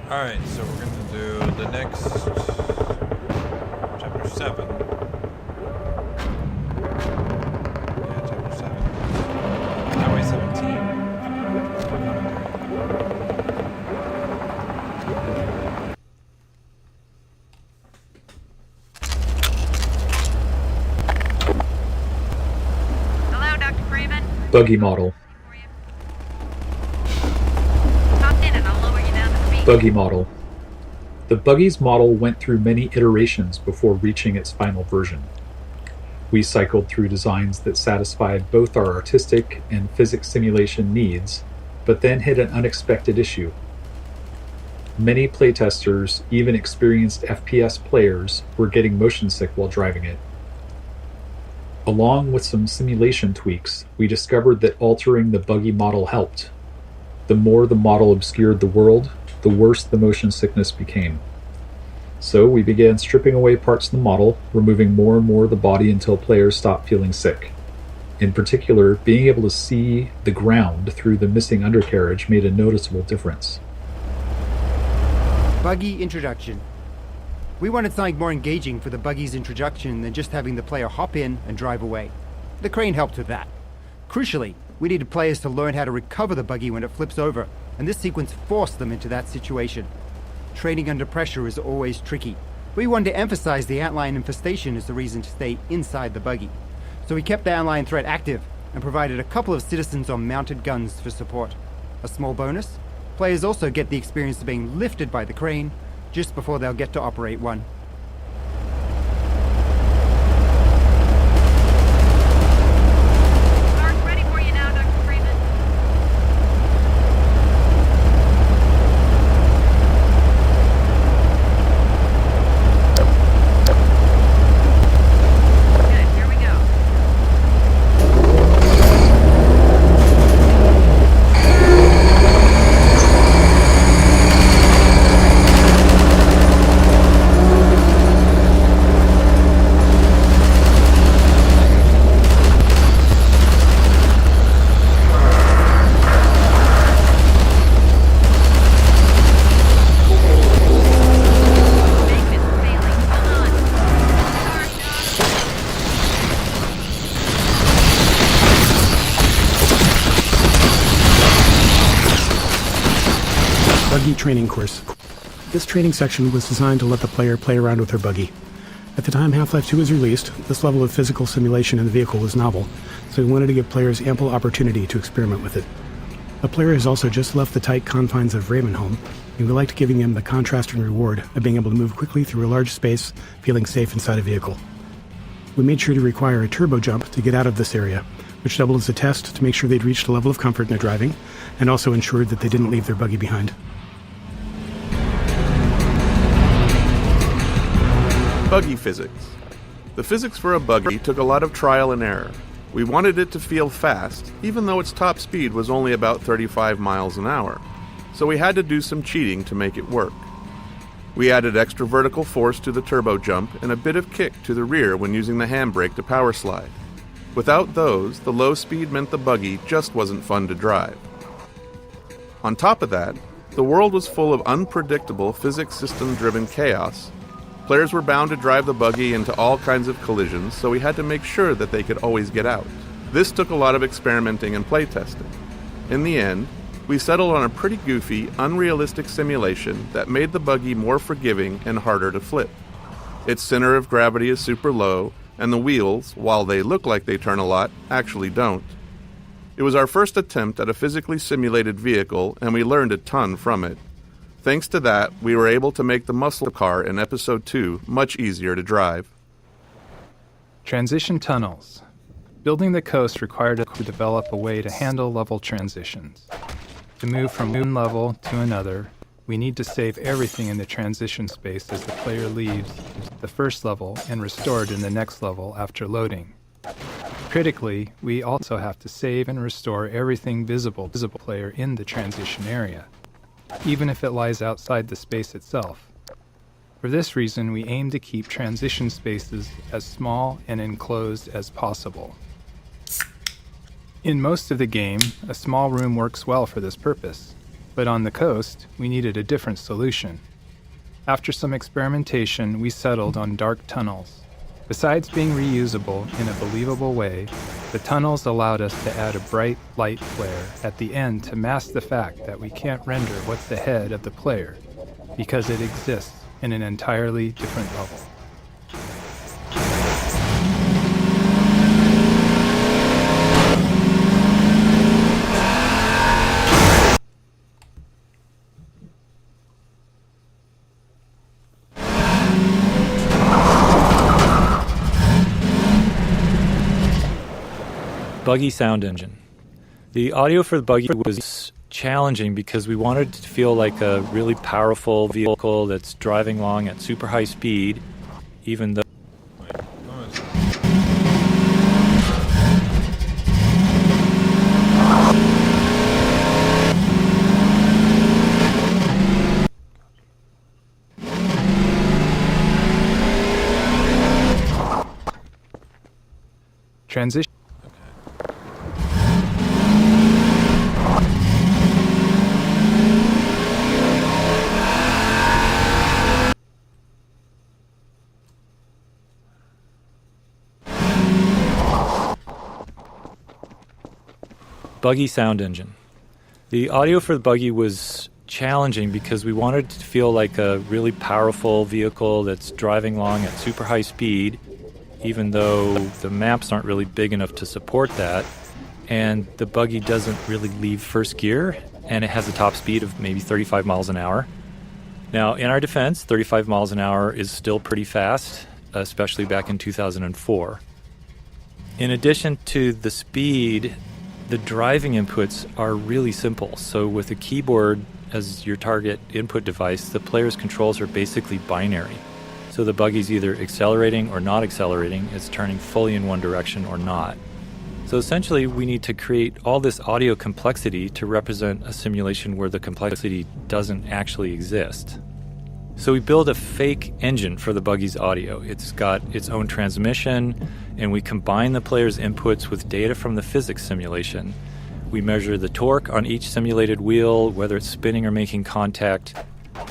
Alright, so we're gonna do the next chapter 7. Yeah, chapter 7. Highway 17. Hello, Dr. Freeman. Buggy model. Hop in and I'll lower you down to the beach. Buggy model. The Buggy's model went through many iterations before reaching its final version. We cycled through designs that satisfied both our artistic and physics simulation needs, but then hit an unexpected issue. Many playtesters, even experienced FPS players, were getting motion sick while driving it. Along with some simulation tweaks, we discovered that altering the Buggy model helped. The more the model obscured the world, the worse the motion sickness became. So we began stripping away parts of the model, removing more and more of the body until players stopped feeling sick. In particular, being able to see the ground through the missing undercarriage made a noticeable difference. Buggy introduction. We wanted something more engaging for the Buggy's introduction than just having the player hop in and drive away. The crane helped with that. Crucially, we needed players to learn how to recover the Buggy when it flips over, and this sequence forced them into that situation. Training under pressure is always tricky. We wanted to emphasize the antlion infestation as the reason to stay inside the Buggy. So we kept the antlion threat active and provided a couple of citizens on mounted guns for support. A small bonus, players also get the experience of being lifted by the crane just before they'll get to operate one. Car's ready for you now, Dr. Freeman. Good, here we go. Magnet's failing. Hold on. Car's done. Buggy Training Course. This training section was designed to let the player play around with her buggy. At the time Half-Life 2 was released, this level of physical simulation in the vehicle was novel, so we wanted to give players ample opportunity to experiment with it. A player has also just left the tight confines of Ravenholm, and we liked giving them the contrast and reward of being able to move quickly through a large space, feeling safe inside a vehicle. We made sure to require a turbo jump to get out of this area, which doubled as a test to make sure they'd reached a level of comfort in their driving, and also ensured that they didn't leave their buggy behind. Buggy physics. The physics for a buggy took a lot of trial and error. We wanted it to feel fast, even though its top speed was only about 35 miles an hour, so we had to do some cheating to make it work. We added extra vertical force to the turbo jump and a bit of kick to the rear when using the handbrake to power slide. Without those, the low speed meant the buggy just wasn't fun to drive. On top of that, the world was full of unpredictable physics system-driven chaos. Players were bound to drive the buggy into all kinds of collisions, so we had to make sure that they could always get out. This took a lot of experimenting and playtesting. In the end, we settled on a pretty goofy, unrealistic simulation that made the buggy more forgiving and harder to flip. Its center of gravity is super low, and the wheels, while they look like they turn a lot, actually don't. It was our first attempt at a physically simulated vehicle, and we learned a ton from it. Thanks to that, we were able to make the muscle car in Episode 2 much easier to drive. Transition tunnels. Building the coast required us to develop a way to handle level transitions. To move from one level to another, we need to save everything in the transition space as the player leaves the first level and restored in the next level after loading. Critically, we also have to save and restore everything visible to the player in the transition area, even if it lies outside the space itself. For this reason, we aim to keep transition spaces as small and enclosed as possible. In most of the game, a small room works well for this purpose. But on the coast, we needed a different solution. After some experimentation, we settled on dark tunnels. Besides being reusable in a believable way, the tunnels allowed us to add a bright light flare at the end to mask the fact that we can't render what's ahead of the player, because it exists in an entirely different level. Buggy sound engine. The audio for the Buggy was challenging because we wanted to feel like a really powerful vehicle that's driving along at super high speed, even though Transition. Buggy sound engine. The audio for the Buggy was challenging because we wanted to feel like a really powerful vehicle that's driving along at super high speed, even though the maps aren't really big enough to support that, and the Buggy doesn't really leave first gear, and it has a top speed of maybe 35 miles an hour. Now, in our defense, 35 miles an hour is still pretty fast, especially back in 2004. In addition to the speed, the driving inputs are really simple. So with a keyboard as your target input device, the player's controls are basically binary. So the Buggy's either accelerating or not accelerating, it's turning fully in one direction or not. So essentially, we need to create all this audio complexity to represent a simulation where the complexity doesn't actually exist. So we build a fake engine for the Buggy's audio. It's got its own transmission, and we combine the player's inputs with data from the physics simulation. We measure the torque on each simulated wheel, whether it's spinning or making contact,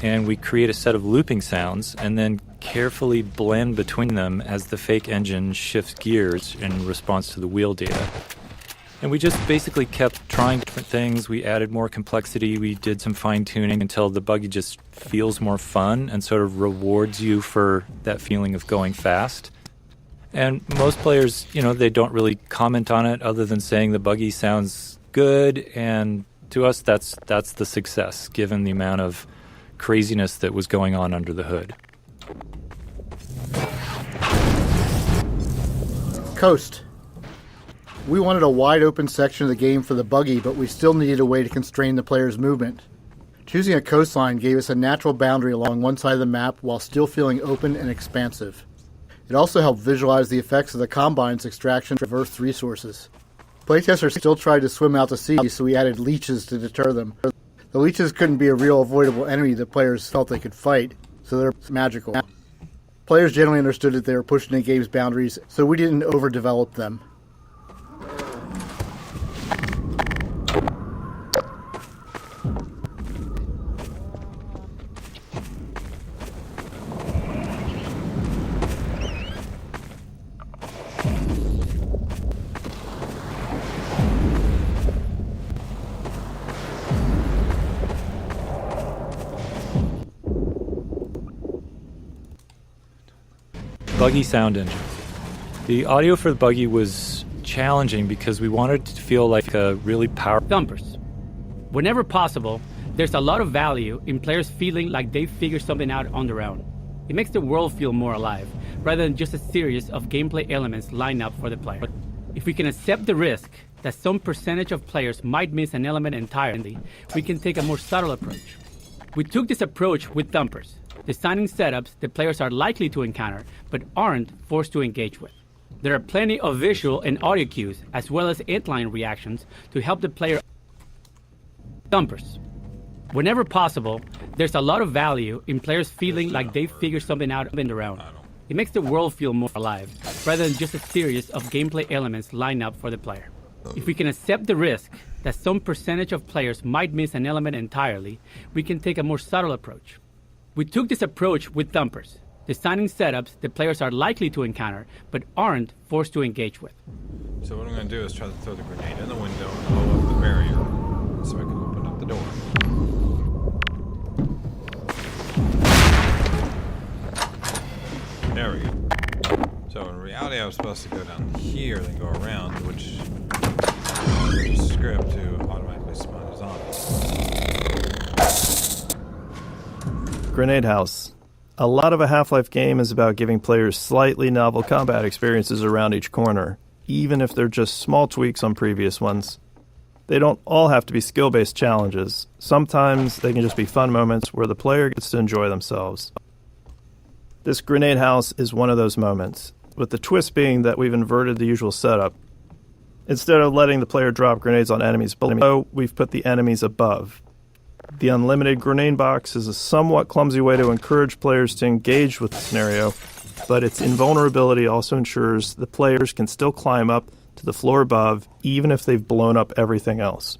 and we create a set of looping sounds and then carefully blend between them as the fake engine shifts gears in response to the wheel data. And we just basically kept trying different things. We added more complexity. We did some fine-tuning until the Buggy just feels more fun and sort of rewards you for that feeling of going fast. And most players, they don't really comment on it other than saying the Buggy sounds good. And to us, that's the success, given the amount of craziness that was going on under the hood. Coast. We wanted a wide open section of the game for the Buggy, but we still needed a way to constrain the player's movement. Choosing a coastline gave us a natural boundary along one side of the map while still feeling open and expansive. It also helped visualize the effects of the Combine's extraction of Earth's resources. Playtesters still tried to swim out to sea, so we added leeches to deter them. The leeches couldn't be a real avoidable enemy the players felt they could fight, so they're magical. Players generally understood that they were pushing the game's boundaries, so we didn't overdevelop them. Buggy sound engine. The audio for the Buggy was challenging because we wanted to feel like a really powerful Thumpers. Whenever possible, there's a lot of value in players feeling like they figured something out on their own. It makes the world feel more alive, rather than just a series of gameplay elements lined up for the player. If we can accept the risk that some percentage of players might miss an element entirely, we can take a more subtle approach. We took this approach with Thumpers, designing setups that players are likely to encounter, but aren't forced to engage with. There are plenty of visual and audio cues, as well as inline reactions, to help the player. Thumpers. Whenever possible, there's a lot of value in players feeling like they figured something out on their own. It makes the world feel more alive, rather than just a series of gameplay elements lined up for the player. If we can accept the risk that some percentage of players might miss an element entirely, we can take a more subtle approach. We took this approach with thumpers, designing setups that players are likely to encounter but aren't forced to engage with. So what I'm going to do is try to throw the grenade in the window and blow up the barrier so I can open up the door. There we go. So in reality I was supposed to go down here, then go around, which is script to automatically spawn a zombie. Grenade House. A lot of a Half-Life game is about giving players slightly novel combat experiences around each corner, even if they're just small tweaks on previous ones. They don't all have to be skill-based challenges. Sometimes they can just be fun moments where the player gets to enjoy themselves. This Grenade House is one of those moments, with the twist being that we've inverted the usual setup. Instead of letting the player drop grenades on enemies below, we've put the enemies above. The unlimited grenade box is a somewhat clumsy way to encourage players to engage with the scenario, but its invulnerability also ensures the players can still climb up to the floor above, even if they've blown up everything else.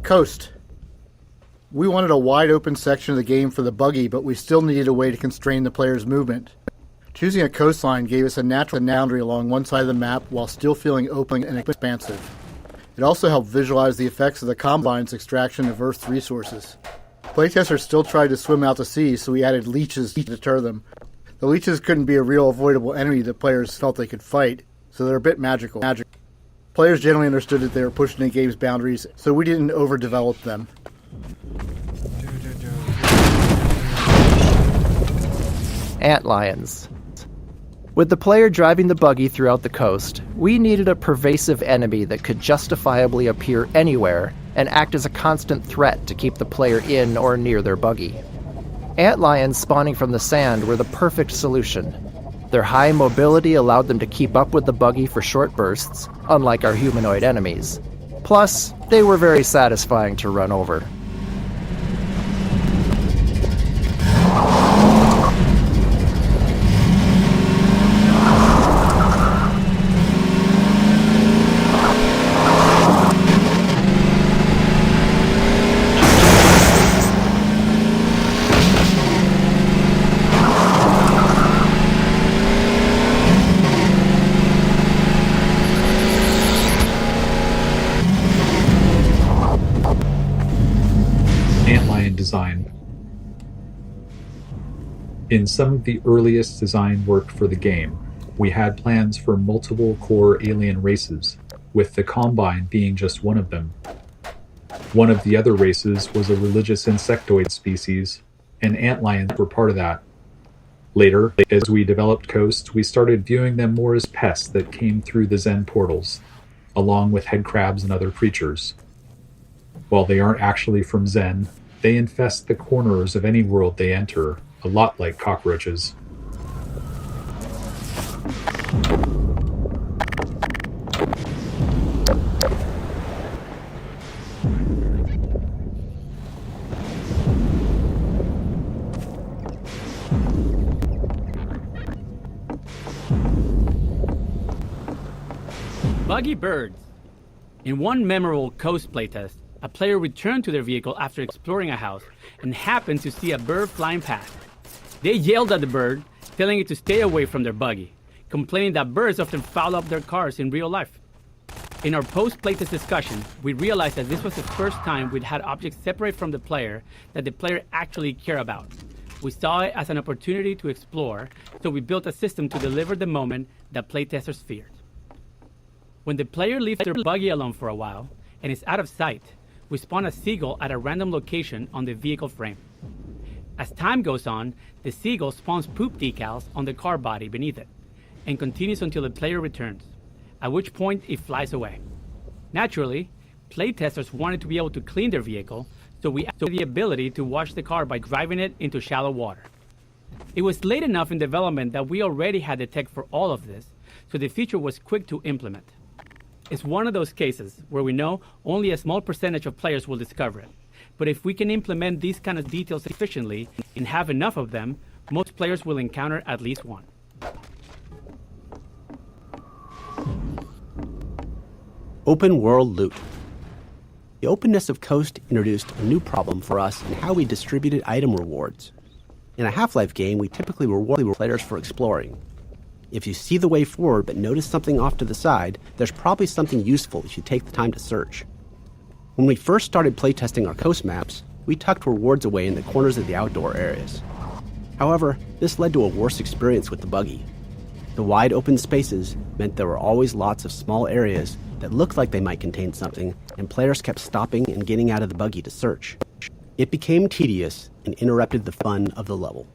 Coast. We wanted a wide open section of the game for the buggy, but we still needed a way to constrain the player's movement. Choosing a coastline gave us a natural boundary along one side of the map while still feeling open and expansive. It also helped visualize the effects of the Combine's extraction of Earth's resources. Playtesters still tried to swim out to sea, so we added leeches to deter them. The leeches couldn't be a real avoidable enemy that players felt they could fight, so they're a bit magical. Players generally understood that they were pushing the game's boundaries, so we didn't overdevelop them. Antlions. With the player driving the buggy throughout the coast, we needed a pervasive enemy that could justifiably appear anywhere and act as a constant threat to keep the player in or near their buggy. Antlions spawning from the sand were the perfect solution. Their high mobility allowed them to keep up with the buggy for short bursts, unlike our humanoid enemies. Plus, they were very satisfying to run over. Design. In some of the earliest design work for the game, we had plans for multiple core alien races, with the Combine being just one of them. One of the other races was a religious insectoid species, and antlions were part of that. Later, as we developed Coast, we started viewing them more as pests that came through the Zen portals, along with headcrabs and other creatures. While they aren't actually from Zen, they infest the corners of any world they enter, a lot like cockroaches. Buggy birds. In one memorable Coast playtest, a player returned to their vehicle after exploring a house and happened to see a bird flying past. They yelled at the bird, telling it to stay away from their buggy, complaining that birds often foul up their cars in real life. In our post-playtest discussion, we realized that this was the first time we'd had objects separate from the player that the player actually cared about. We saw it as an opportunity to explore, so we built a system to deliver the moment that playtesters feared. When the player leaves their buggy alone for a while and is out of sight, we spawn a seagull at a random location on the vehicle frame. As time goes on, the seagull spawns poop decals on the car body beneath it, and continues until the player returns. at which point it flies away. Naturally, playtesters wanted to be able to clean their vehicle, so we added the ability to wash the car by driving it into shallow water. It was late enough in development that we already had the tech for all of this, so the feature was quick to implement. It's one of those cases where we know only a small percentage of players will discover it. But if we can implement these kind of details efficiently and have enough of them, most players will encounter at least one. Open world loot. The openness of Coast introduced a new problem for us in how we distributed item rewards. In a Half-Life game, we typically reward players for exploring. If you see the way forward but notice something off to the side, there's probably something useful if you take the time to search. When we first started playtesting our Coast maps, we tucked rewards away in the corners of the outdoor areas. However, this led to a worse experience with the buggy. The wide open spaces meant there were always lots of small areas that looked like they might contain something, and players kept stopping and getting out of the buggy to search. It became tedious and interrupted the fun of the level.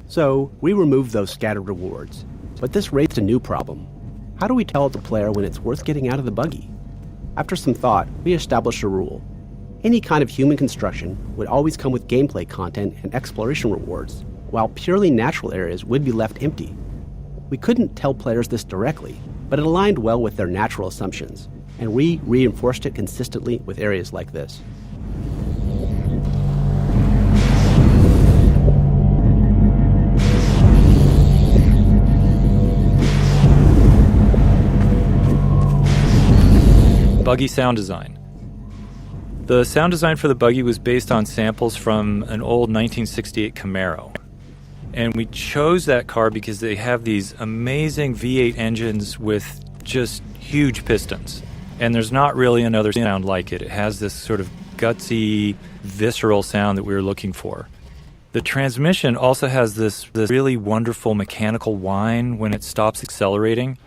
So, we removed those scattered rewards, but this raised a new problem. How do we tell the player when it's worth getting out of the buggy? After some thought, we established a rule. Any kind of human construction would always come with gameplay content and exploration rewards, while purely natural areas would be left empty. We couldn't tell players this directly, but it aligned well with their natural assumptions, and we reinforced it consistently with areas like this. Buggy sound design. The sound design for the buggy was based on samples from an old 1968 Camaro. And we chose that car because they have these amazing V8 engines with just huge pistons. And there's not really another sound like it. It has this sort of gutsy, visceral sound that we were looking for. The transmission also has this really wonderful mechanical whine when it stops accelerating.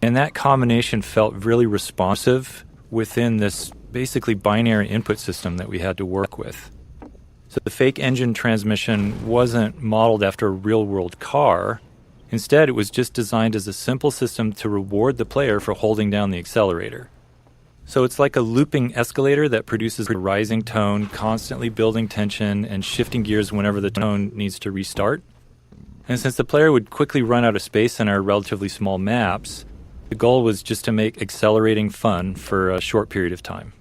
And that combination felt really responsive within this basically binary input system that we had to work with. So the fake engine transmission wasn't modeled after a real-world car. Instead, it was just designed as a simple system to reward the player for holding down the accelerator. So it's like a looping escalator that produces a rising tone, constantly building tension and shifting gears whenever the tone needs to restart. And since the player would quickly run out of space in our relatively small maps, the goal was just to make accelerating fun for a short period of time.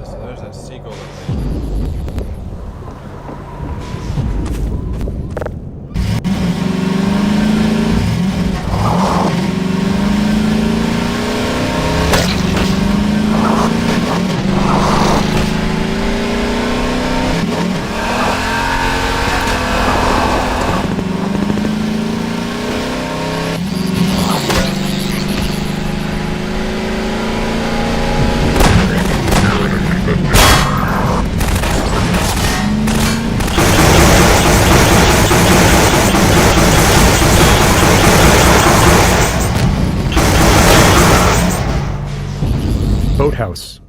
So there's that seagull. Boathouse.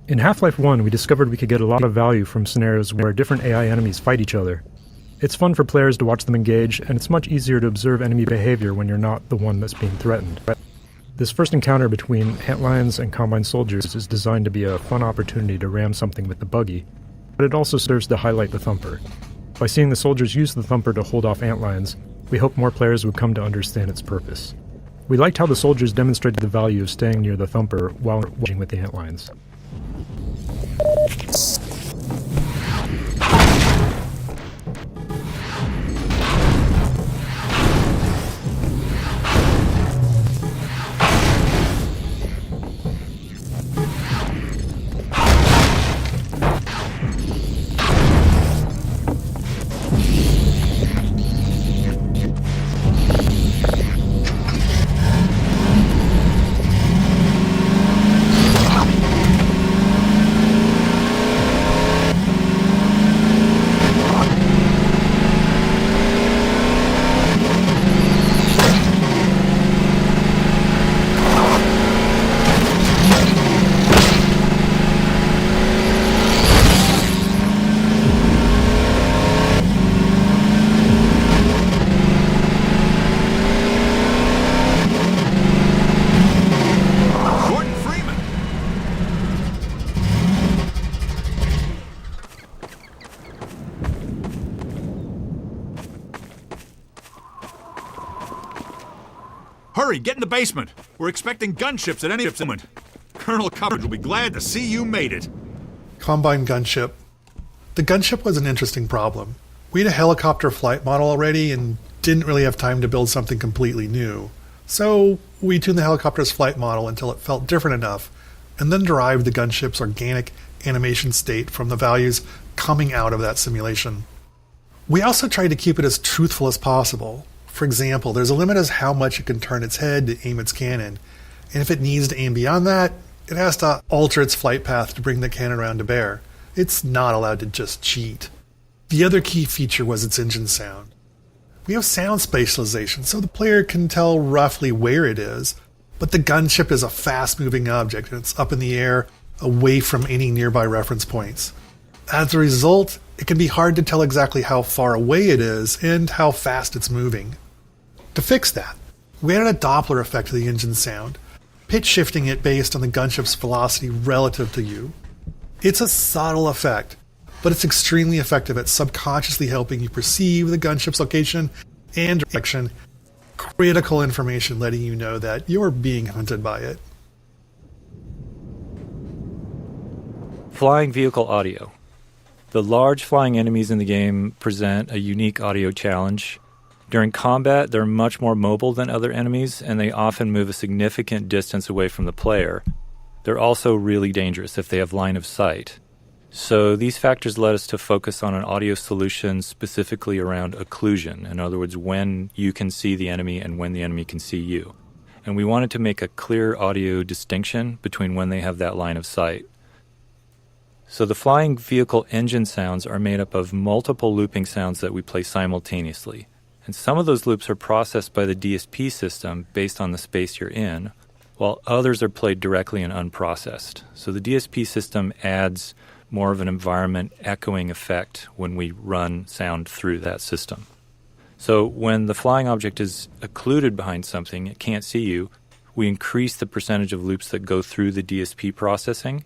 In Half-Life 1, we discovered we could get a lot of value from scenarios where different AI enemies fight each other. It's fun for players to watch them engage, and it's much easier to observe enemy behavior when you're not the one that's being threatened. This first encounter between antlions and Combine soldiers is designed to be a fun opportunity to ram something with the buggy, but it also serves to highlight the thumper. By seeing the soldiers use the thumper to hold off antlions, we hope more players would come to understand its purpose. We liked how the soldiers demonstrated the value of staying near the thumper while watching with the antlions. Hurry, get in the basement. We're expecting gunships at any moment. Colonel Coverage will be glad to see you made it. Combine gunship. The gunship was an interesting problem. We had a helicopter flight model already and didn't really have time to build something completely new. So we tuned the helicopter's flight model until it felt different enough, and then derived the gunship's organic animation state from the values coming out of that simulation. We also tried to keep it as truthful as possible. For example, there's a limit as how much it can turn its head to aim its cannon, and if it needs to aim beyond that, it has to alter its flight path to bring the cannon around to bear. It's not allowed to just cheat. The other key feature was its engine sound. We have sound spatialization, so the player can tell roughly where it is, but the gunship is a fast-moving object, and it's up in the air, away from any nearby reference points. As a result, it can be hard to tell exactly how far away it is and how fast it's moving. To fix that, we added a Doppler effect to the engine sound, pitch shifting it based on the gunship's velocity relative to you. It's a subtle effect, but it's extremely effective at subconsciously helping you perceive the gunship's location and direction, critical information letting you know that you're being hunted by it. Flying vehicle audio. The large flying enemies in the game present a unique audio challenge. During combat, they're much more mobile than other enemies, and they often move a significant distance away from the player. They're also really dangerous if they have line of sight. So these factors led us to focus on an audio solution specifically around occlusion. In other words, when you can see the enemy and when the enemy can see you. And we wanted to make a clear audio distinction between when they have that line of sight. So the flying vehicle engine sounds are made up of multiple looping sounds that we play simultaneously. And some of those loops are processed by the DSP system based on the space you're in, while others are played directly and unprocessed. So the DSP system adds more of an environment echoing effect when we run sound through that system. So when the flying object is occluded behind something, it can't see you, we increase the percentage of loops that go through the DSP processing,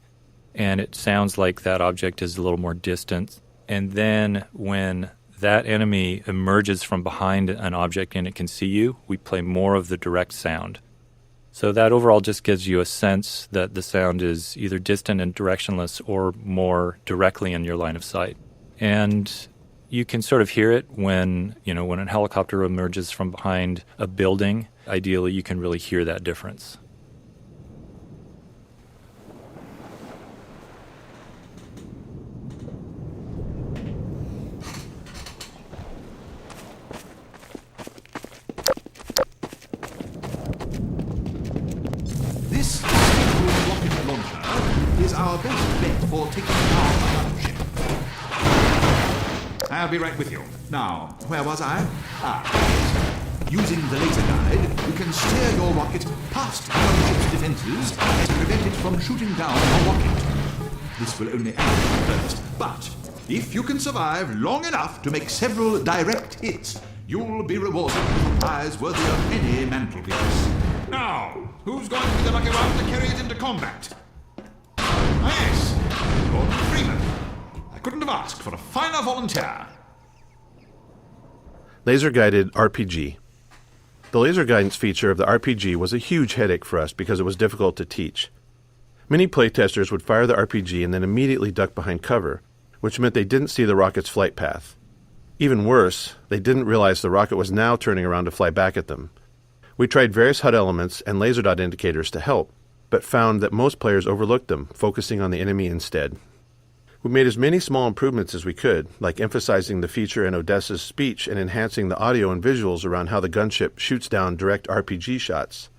and it sounds like that object is a little more distant. And then when that enemy emerges from behind an object and it can see you, we play more of the direct sound. So that overall just gives you a sense that the sound is either distant and directionless or more directly in your line of sight. And you can sort of hear it when a helicopter emerges from behind a building. Ideally, you can really hear that difference. This rocket launcher is our best bet for taking down a gunship. I'll be right with you. Now, where was I? Using the laser guide, you can steer your rocket past the gunship's defenses and prevent it from shooting down a rocket. This will only add at first, but if you can survive long enough to make several direct hits, you'll be rewarded with a prize worthy of any mantelpiece. Now, who's going to be the lucky one to carry it into combat? Yes, Gordon Freeman. I couldn't have asked for a finer volunteer. Laser-guided RPG. The laser guidance feature of the RPG was a huge headache for us because it was difficult to teach. Many playtesters would fire the RPG and then immediately duck behind cover, which meant they didn't see the rocket's flight path. Even worse, they didn't realize the rocket was now turning around to fly back at them. We tried various HUD elements and laser dot indicators to help, but found that most players overlooked them, focusing on the enemy instead. We made as many small improvements as we could, like emphasizing the feature in Odessa's speech and enhancing the audio and visuals around how the gunship shoots down direct RPG shots.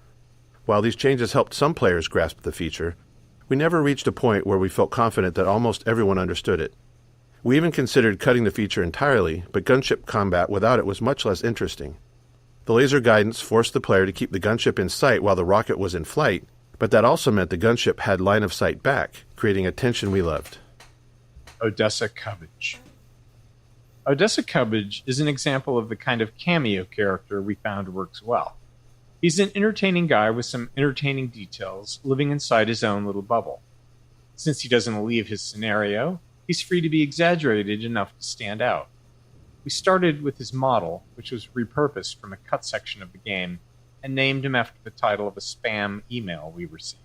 While these changes helped some players grasp the feature, we never reached a point where we felt confident that almost everyone understood it. We even considered cutting the feature entirely, but gunship combat without it was much less interesting. The laser guidance forced the player to keep the gunship in sight while the rocket was in flight, but that also meant the gunship had line of sight back, creating a tension we loved. Odessa Cubbage. Odessa Cubbage is an example of the kind of cameo character we found works well. He's an entertaining guy with some entertaining details, living inside his own little bubble. Since he doesn't leave his scenario, he's free to be exaggerated enough to stand out. We started with his model, which was repurposed from a cut section of the game, and named him after the title of a spam email we received.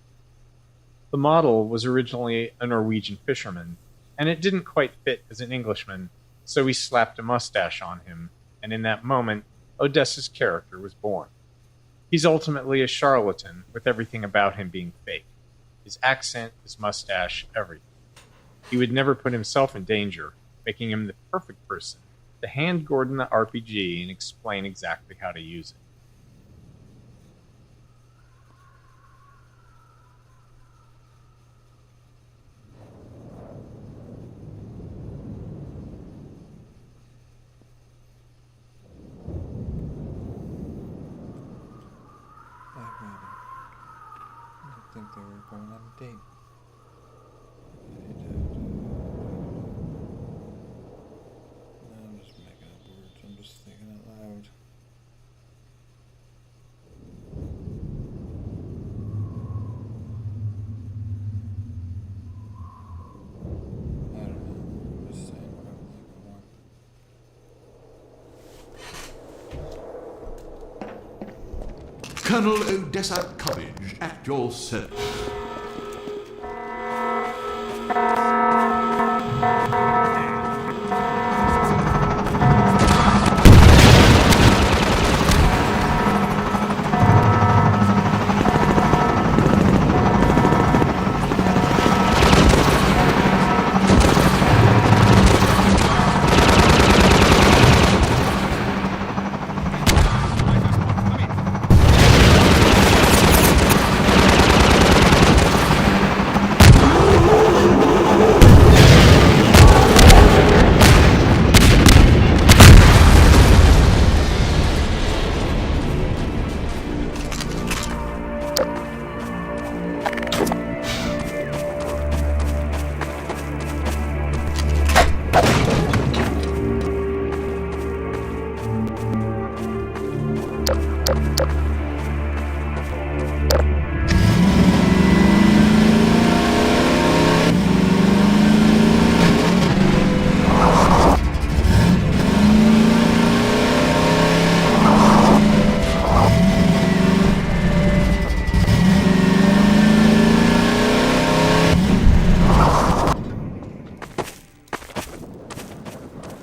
The model was originally a Norwegian fisherman, and it didn't quite fit as an Englishman, so we slapped a mustache on him, and in that moment, Odessa's character was born. He's ultimately a charlatan, with everything about him being fake. His accent, his mustache, everything. He would never put himself in danger, making him the perfect person to hand Gordon the RPG and explain exactly how to use it. I think they were going on a date. I'm just making up words. I'm just thinking out loud. I don't know. I'm just saying probably more. Colonel Odessa Cubbage, at your service.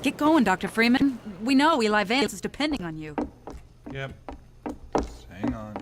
Get going, Dr. Freeman. We know Eli Vance is depending on you. Yep. Just hang on.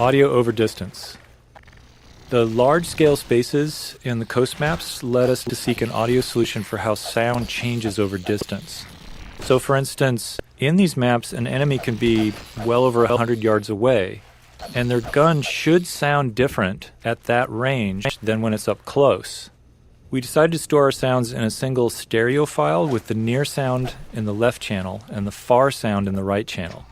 Audio over distance. The large-scale spaces in the coast maps led us to seek an audio solution for how sound changes over distance. So for instance, in these maps, an enemy can be well over 100 yards away, and their gun should sound different at that range than when it's up close. We decided to store our sounds in a single stereo file with the near sound in the left channel and the far sound in the right channel.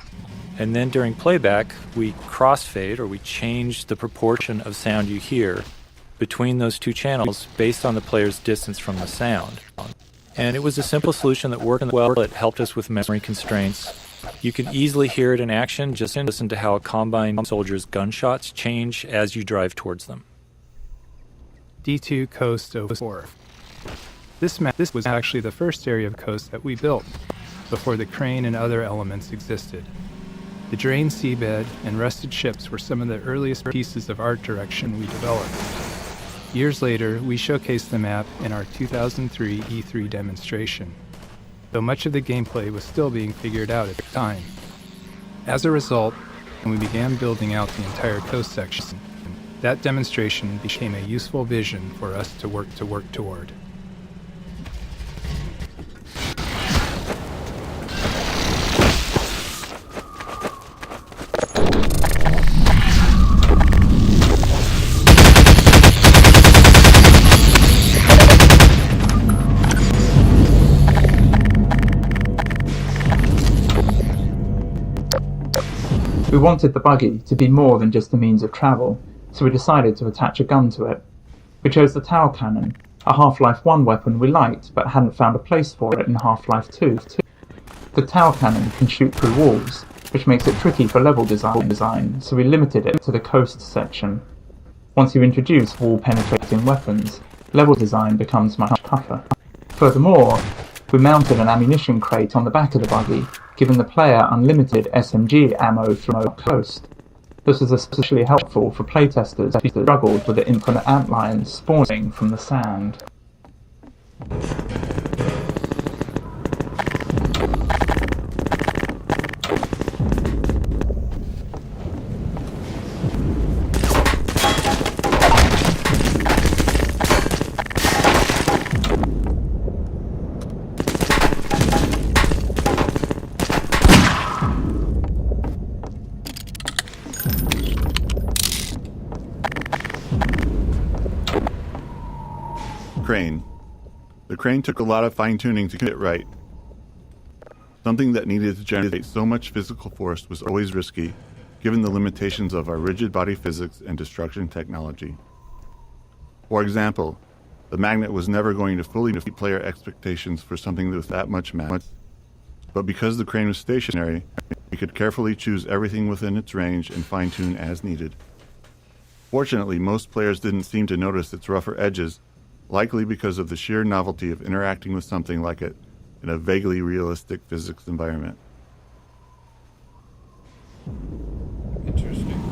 And then during playback, we crossfade, or we change the proportion of sound you hear between those two channels based on the player's distance from the sound. And it was a simple solution that worked well. It helped us with memory constraints, You can easily hear it in action. Just listen to how a Combine soldier's gunshots change as you drive towards them. D2 Coast 04. This was actually the first area of coast that we built, before the crane and other elements existed. The drained seabed and rusted ships were some of the earliest pieces of art direction we developed. Years later, we showcased the map in our 2003 E3 demonstration, though much of the gameplay was still being figured out at the time. As a result, when we began building out the entire coast section, that demonstration became a useful vision for us to work toward. We wanted the buggy to be more than just a means of travel, so we decided to attach a gun to it. We chose the Tau Cannon, a Half-Life 1 weapon we liked but hadn't found a place for it in Half-Life 2. The Tau Cannon can shoot through walls, which makes it tricky for level design, so we limited it to the coast section. Once you introduce wall-penetrating weapons, level design becomes much tougher. Furthermore, we mounted an ammunition crate on the back of the buggy, giving the player unlimited SMG ammo through the coast. This was especially helpful for playtesters who struggled with the infinite antlions spawning from the sand. Crane. The crane took a lot of fine-tuning to get it right. Something that needed to generate so much physical force was always risky, given the limitations of our rigid body physics and destruction technology. For example, the magnet was never going to fully meet player expectations for something with that much mass, but because the crane was stationary, we could carefully choose everything within its range and fine-tune as needed. Fortunately, most players didn't seem to notice its rougher edges, likely because of the sheer novelty of interacting with something like it in a vaguely realistic physics environment. Interesting.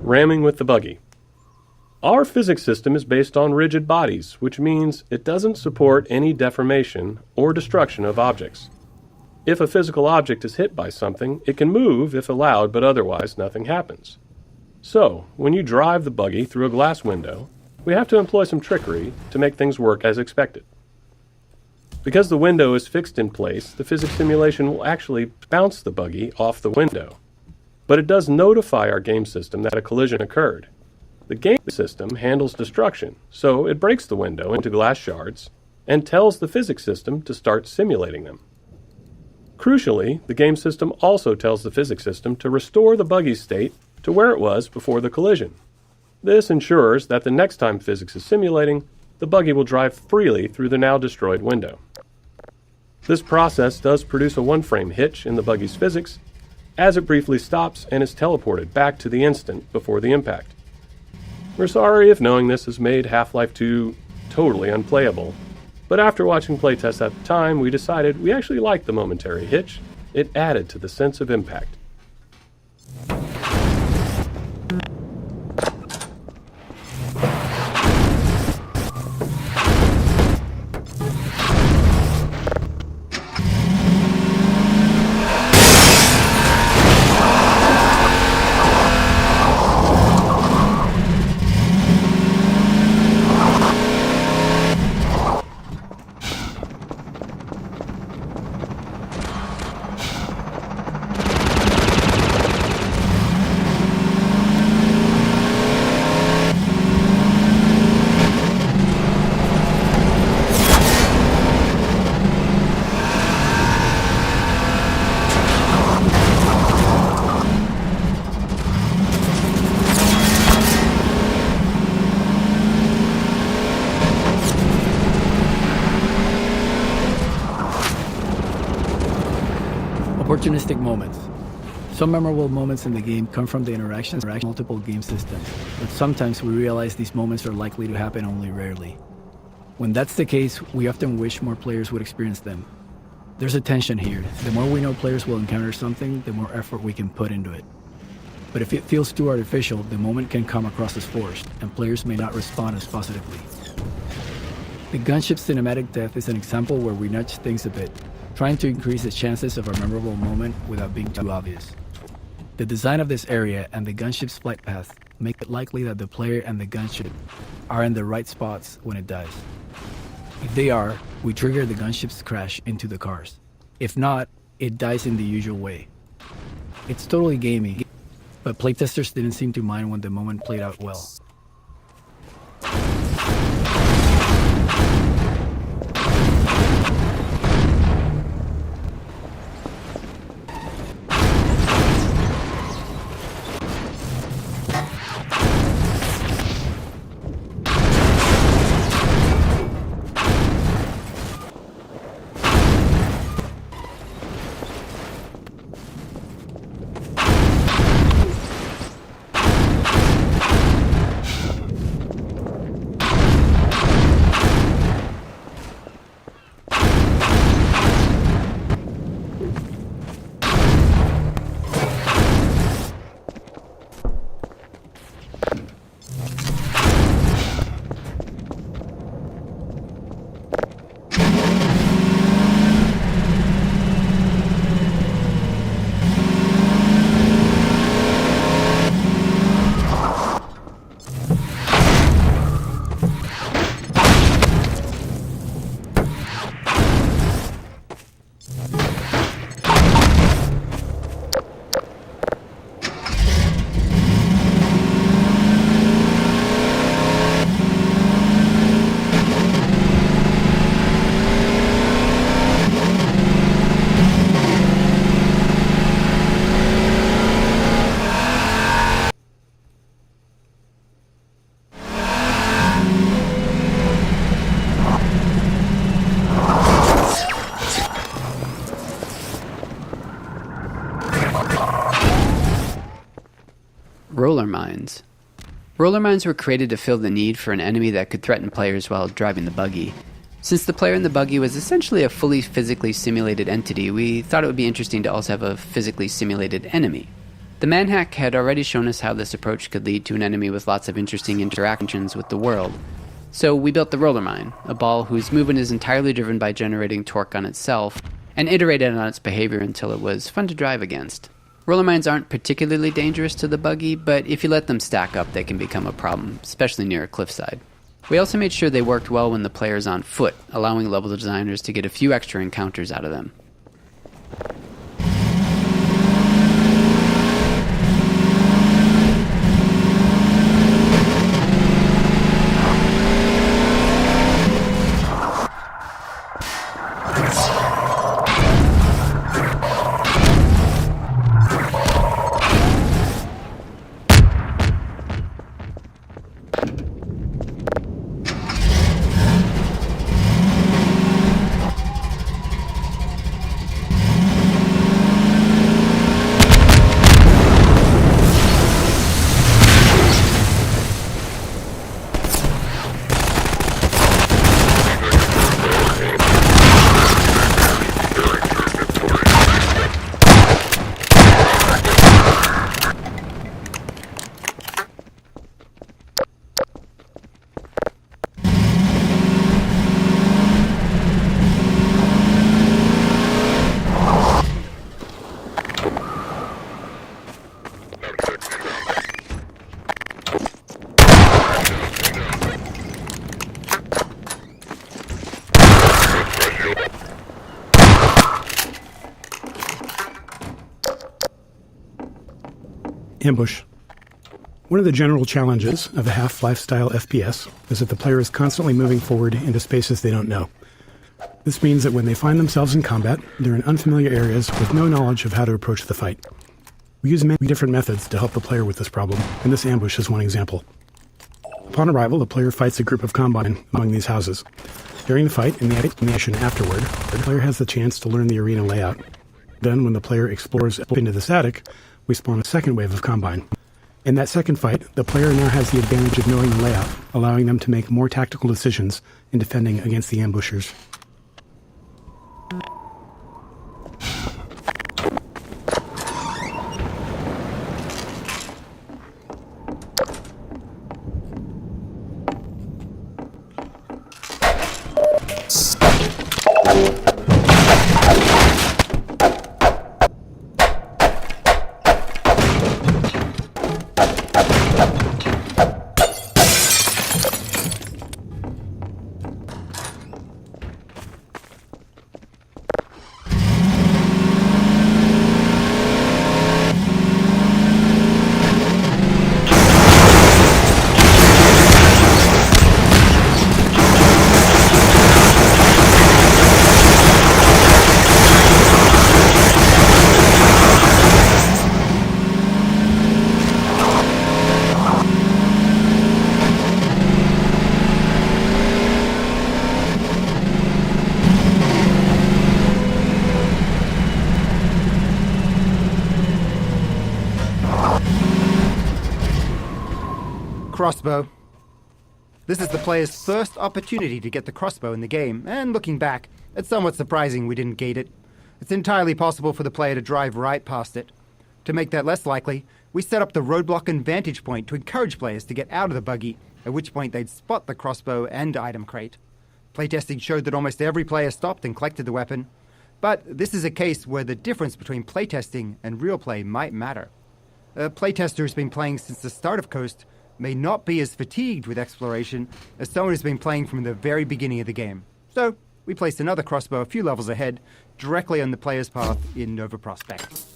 ramming with the buggy. Our physics system is based on rigid bodies, which means it doesn't support any deformation or destruction of objects. If a physical object is hit by something, it can move if allowed, but otherwise nothing happens. So, when you drive the buggy through a glass window, we have to employ some trickery to make things work as expected. Because the window is fixed in place, the physics simulation will actually bounce the buggy off the window. But it does notify our game system that a collision occurred. The game system handles destruction, so it breaks the window into glass shards and tells the physics system to start simulating them. Crucially, the game system also tells the physics system to restore the buggy's state to where it was before the collision. This ensures that the next time physics is simulating, the buggy will drive freely through the now destroyed window. This process does produce a one-frame hitch in the buggy's physics, as it briefly stops and is teleported back to the instant before the impact. We're sorry if knowing this has made Half-Life 2 totally unplayable, but after watching playtests at the time, we decided we actually liked the momentary hitch. It added to the sense of impact. Opportunistic moments. Some memorable moments in the game come from the interactions of multiple game systems, but sometimes we realize these moments are likely to happen only rarely. When that's the case, we often wish more players would experience them. There's a tension here. The more we know players will encounter something, the more effort we can put into it. But if it feels too artificial, the moment can come across as forced, and players may not respond as positively. The gunship cinematic death is an example where we nudge things a bit, trying to increase the chances of a memorable moment without being too obvious. The design of this area and the gunship's flight path make it likely that the player and the gunship are in the right spots when it dies. If they are, we trigger the gunship's crash into the cars. If not, it dies in the usual way. It's totally gamey, but playtesters didn't seem to mind when the moment played out well. Roller mines. Roller mines were created to fill the need for an enemy that could threaten players while driving the buggy. Since the player in the buggy was essentially a fully physically simulated entity, we thought it would be interesting to also have a physically simulated enemy. The Manhack had already shown us how this approach could lead to an enemy with lots of interesting interactions with the world. So we built the Roller Mine, a ball whose movement is entirely driven by generating torque on itself, and iterated on its behavior until it was fun to drive against. Roller mines aren't particularly dangerous to the buggy, but if you let them stack up, they can become a problem, especially near a cliffside. We also made sure they worked well when the player's on foot, allowing level designers to get a few extra encounters out of them. Ambush. One of the general challenges of a Half-Life style FPS is that the player is constantly moving forward into spaces they don't know. This means that when they find themselves in combat, they're in unfamiliar areas with no knowledge of how to approach the fight. We use many different methods to help the player with this problem, and this ambush is one example. Upon arrival, the player fights a group of Combine among these houses. During the fight and the action afterward, the player has the chance to learn the arena layout. Then, when the player explores into this attic, we spawn a second wave of Combine. In that second fight, the player now has the advantage of knowing the layout, allowing them to make more tactical decisions in defending against the ambushers. Crossbow. This is the player's first opportunity to get the crossbow in the game, and looking back, it's somewhat surprising we didn't gate it. It's entirely possible for the player to drive right past it. To make that less likely, we set up the roadblock and vantage point to encourage players to get out of the buggy, at which point they'd spot the crossbow and item crate. Playtesting showed that almost every player stopped and collected the weapon, but this is a case where the difference between playtesting and real play might matter. A playtester who's been playing since the start of Coast may not be as fatigued with exploration as someone who's been playing from the very beginning of the game. So, we placed another crossbow a few levels ahead, directly on the player's path in Nova Prospekt.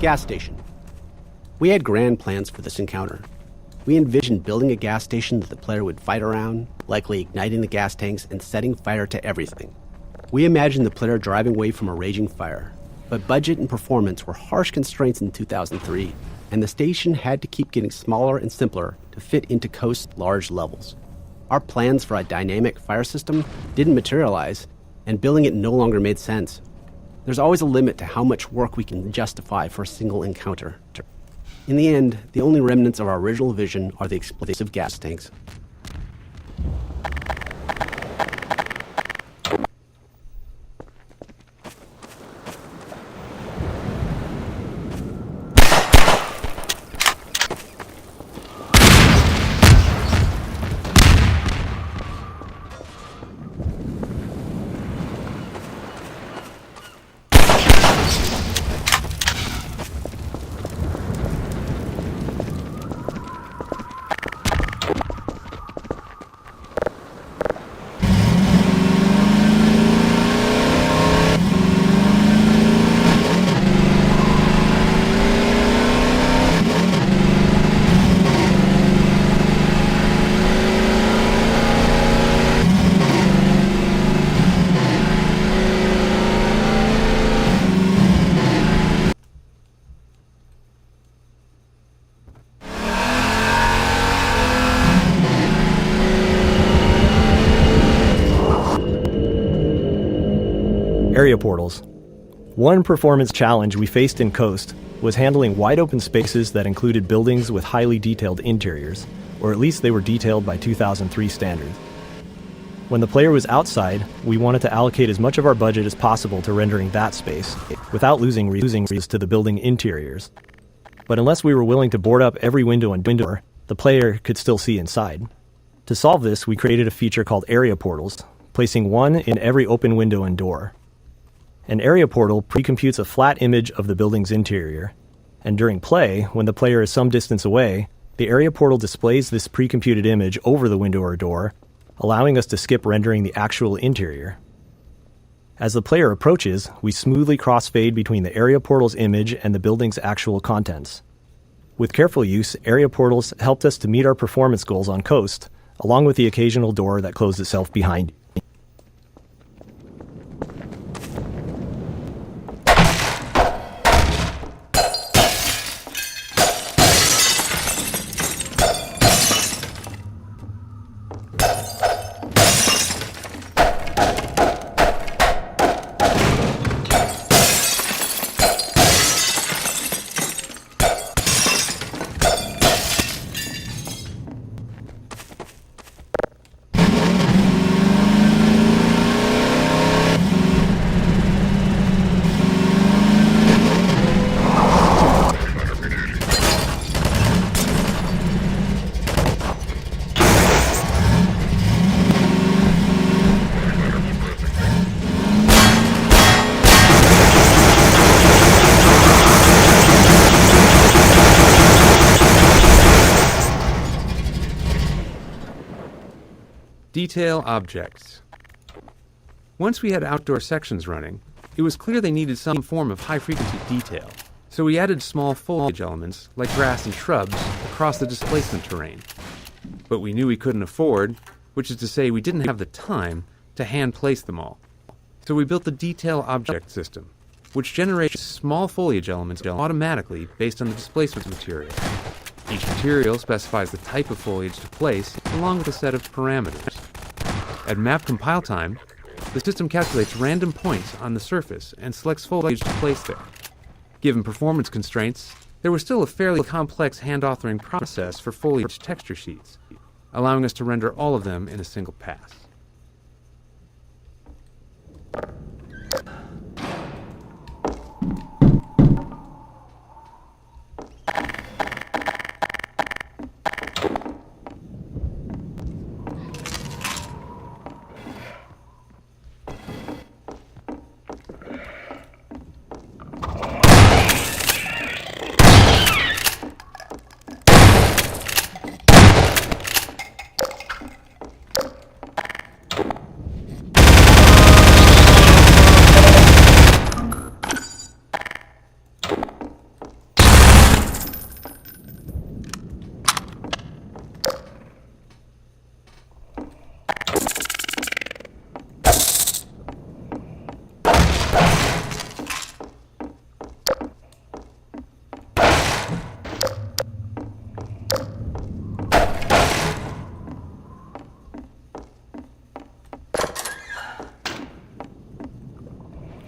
Gas station. We had grand plans for this encounter. We envisioned building a gas station that the player would fight around, likely igniting the gas tanks and setting fire to everything. We imagined the player driving away from a raging fire, but budget and performance were harsh constraints in 2003, and the station had to keep getting smaller and simpler to fit into Coast's large levels. Our plans for a dynamic fire system didn't materialize, and building it no longer made sense. There's always a limit to how much work we can justify for a single encounter. In the end, the only remnants of our original vision are the explosive gas tanks. Area portals. One performance challenge we faced in Coast was handling wide open spaces that included buildings with highly detailed interiors, or at least they were detailed by 2003 standards. When the player was outside, we wanted to allocate as much of our budget as possible to rendering that space, without losing resources to the building interiors. But unless we were willing to board up every window and door, the player could still see inside. To solve this, we created a feature called area portals, placing one in every open window and door. An area portal pre-computes a flat image of the building's interior, and during play, when the player is some distance away, the area portal displays this pre-computed image over the window or door, allowing us to skip rendering the actual interior. As the player approaches, we smoothly crossfade between the area portal's image and the building's actual contents. With careful use, area portals helped us to meet our performance goals on Coast, along with the occasional door that closed itself behind you. Detail objects. Once we had outdoor sections running, it was clear they needed some form of high-frequency detail, so we added small foliage elements, like grass and shrubs, across the displacement terrain. But we knew we couldn't afford, which is to say we didn't have the time, to hand-place them all. So we built the detail object system, which generates small foliage elements automatically based on the displacement material. Each material specifies the type of foliage to place, along with a set of parameters. At map compile time, the system calculates random points on the surface and selects foliage to place there. Given performance constraints, there was still a fairly complex hand-authoring process for foliage texture sheets, allowing us to render all of them in a single pass.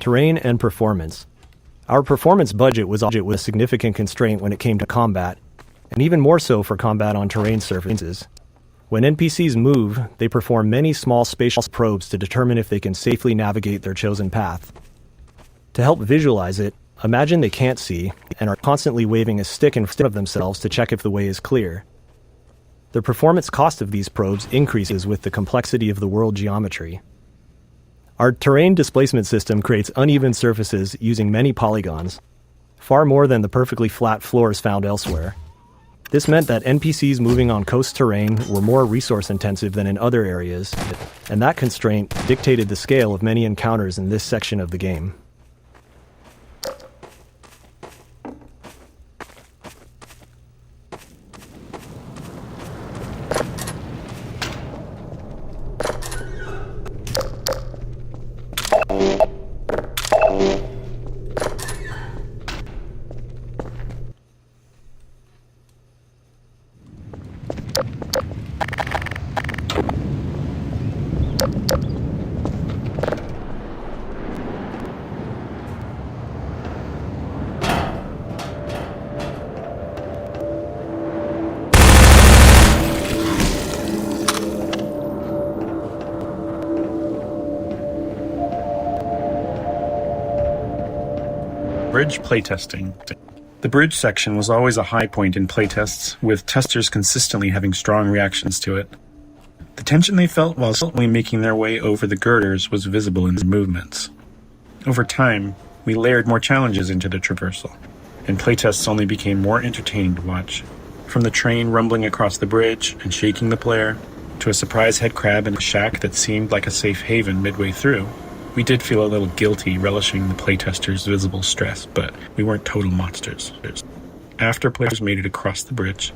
terrain and performance. Our performance budget was a significant constraint when it came to combat, and even more so for combat on terrain surfaces. When NPCs move, they perform many small spatial probes to determine if they can safely navigate their chosen path. To help visualize it, imagine they can't see and are constantly waving a stick in front of themselves to check if the way is clear. The performance cost of these probes increases with the complexity of the world geometry. Our terrain displacement system creates uneven surfaces using many polygons, far more than the perfectly flat floors found elsewhere. This meant that NPCs moving on coast terrain were more resource intensive than in other areas, and that constraint dictated the scale of many encounters in this section of the game. Bridge playtesting. The bridge section was always a high point in playtests, with testers consistently having strong reactions to it. The tension they felt while slowly making their way over the girders was visible in their movements. Over time, we layered more challenges into the traversal, and playtests only became more entertaining to watch. From the train rumbling across the bridge and shaking the player, to a surprise head crab in a shack that seemed like a safe haven midway through, we did feel a little guilty relishing the playtesters' visible stress, but we weren't total monsters. After players made it across the bridge,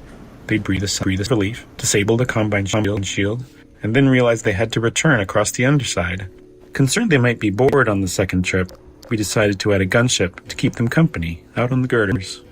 they'd breathe a relief, disable the Combine shield, and then realize they had to return across the underside. Concerned they might be bored on the second trip, we decided to add a gunship to keep them company out on the girders.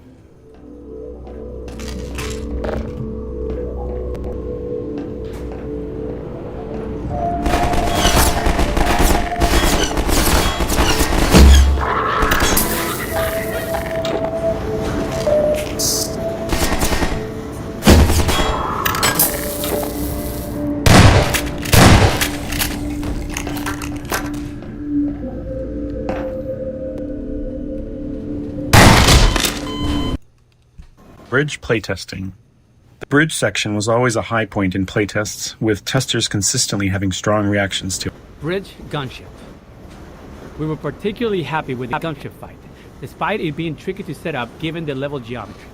Bridge playtesting. The bridge section was always a high point in playtests, with testers consistently having strong reactions to it. Bridge gunship. We were particularly happy with the gunship fight, despite it being tricky to set up given the level geometry.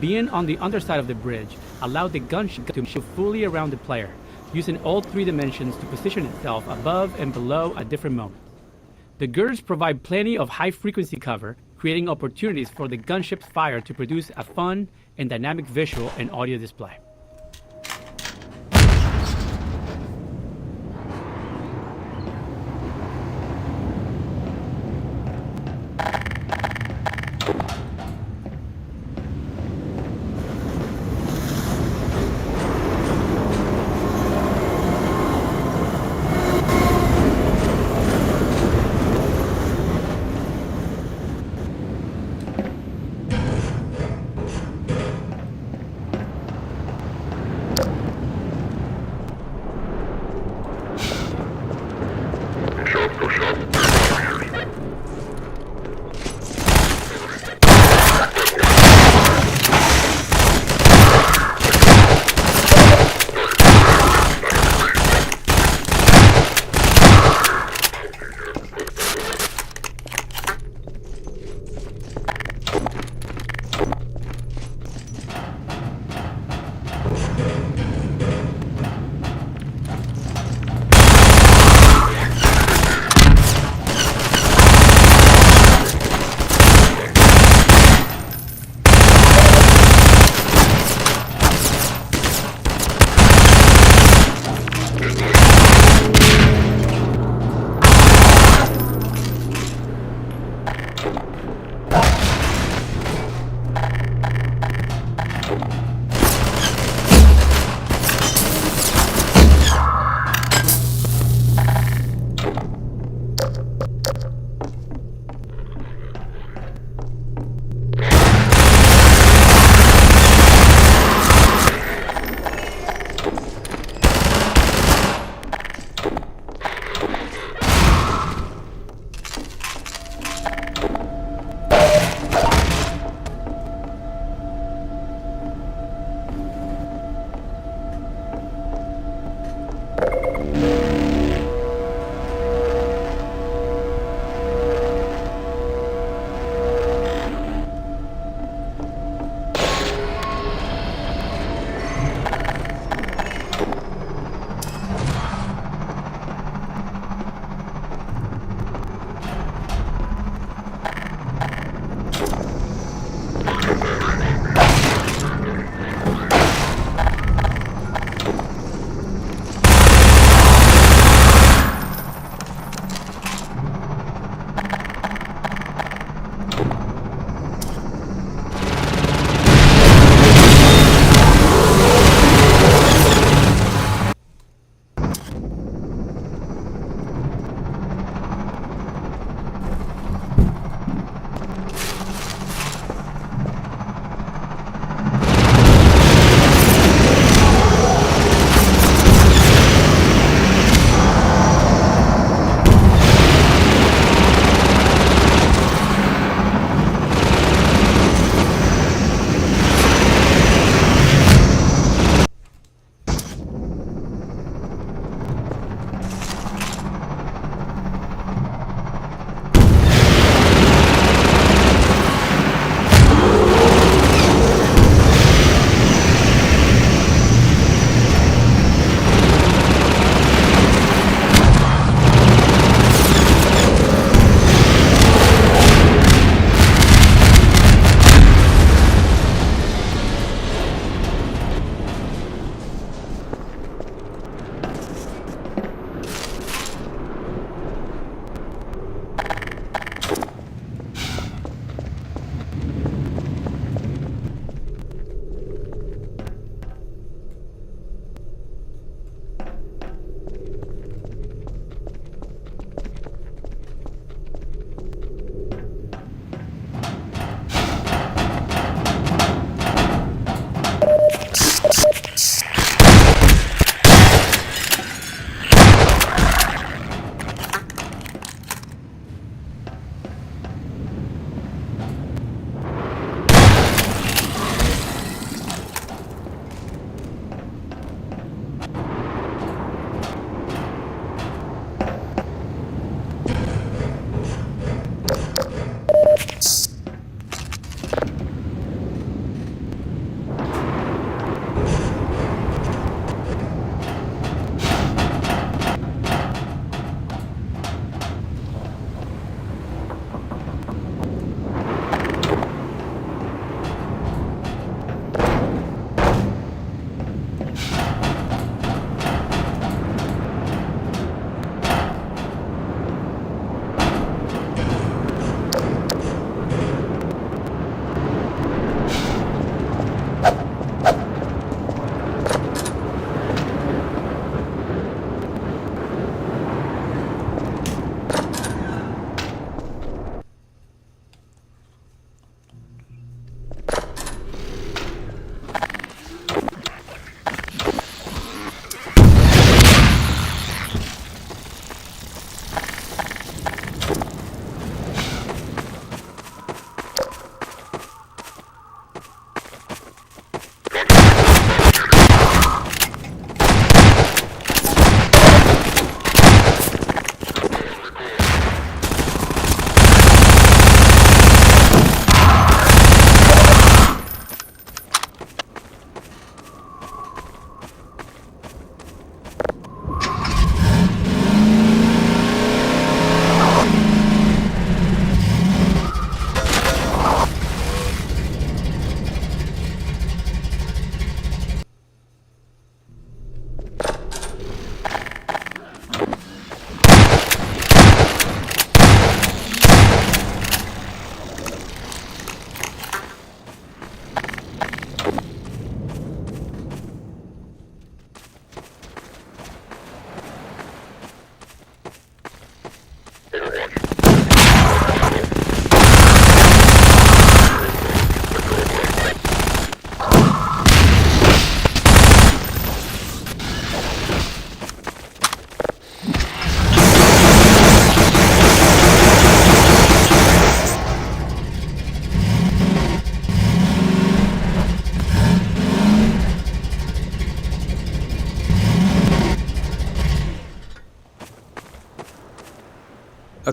Being on the underside of the bridge allowed the gunship to move fully around the player, using all three dimensions to position itself above and below at different moments. The girders provide plenty of high-frequency cover, creating opportunities for the gunship's fire to produce a fun and dynamic visual and audio display.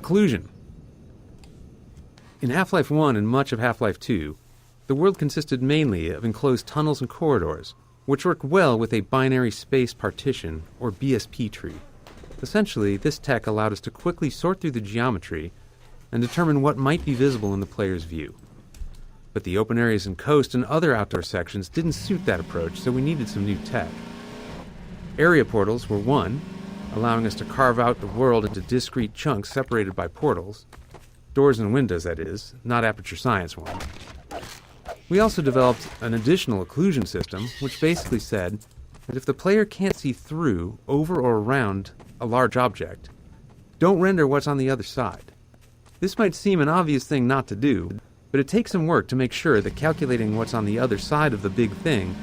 Occlusion. In Half-Life 1 and much of Half-Life 2, the world consisted mainly of enclosed tunnels and corridors, which worked well with a binary space partition, or BSP tree. Essentially, this tech allowed us to quickly sort through the geometry and determine what might be visible in the player's view. But the open areas and coast and other outdoor sections didn't suit that approach, so we needed some new tech. Area portals were one, allowing us to carve out the world into discrete chunks separated by portals. Doors and windows, that is, not aperture science ones. We also developed an additional occlusion system, which basically said that if the player can't see through, over, or around a large object, don't render what's on the other side. This might seem an obvious thing not to do, but it takes some work to make sure that calculating what's on the other side of the big thing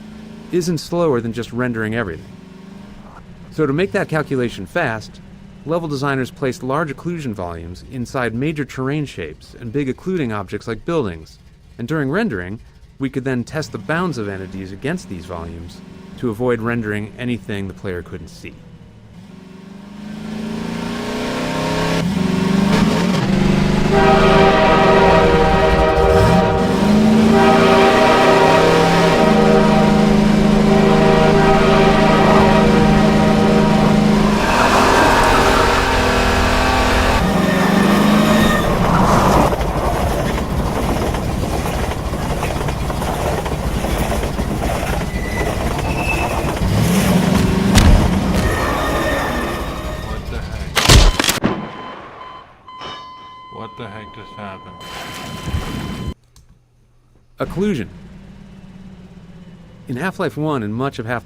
isn't slower than just rendering everything. So to make that calculation fast, level designers placed large occlusion volumes inside major terrain shapes and big occluding objects like buildings, and during rendering, we could then test the bounds of entities against these volumes to avoid rendering anything the player couldn't see. What the heck just happened? Occlusion. In Half-Life 1 and much of Half...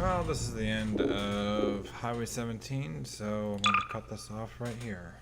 Well, this is the end of Highway 17, so I'm going to cut this off right here.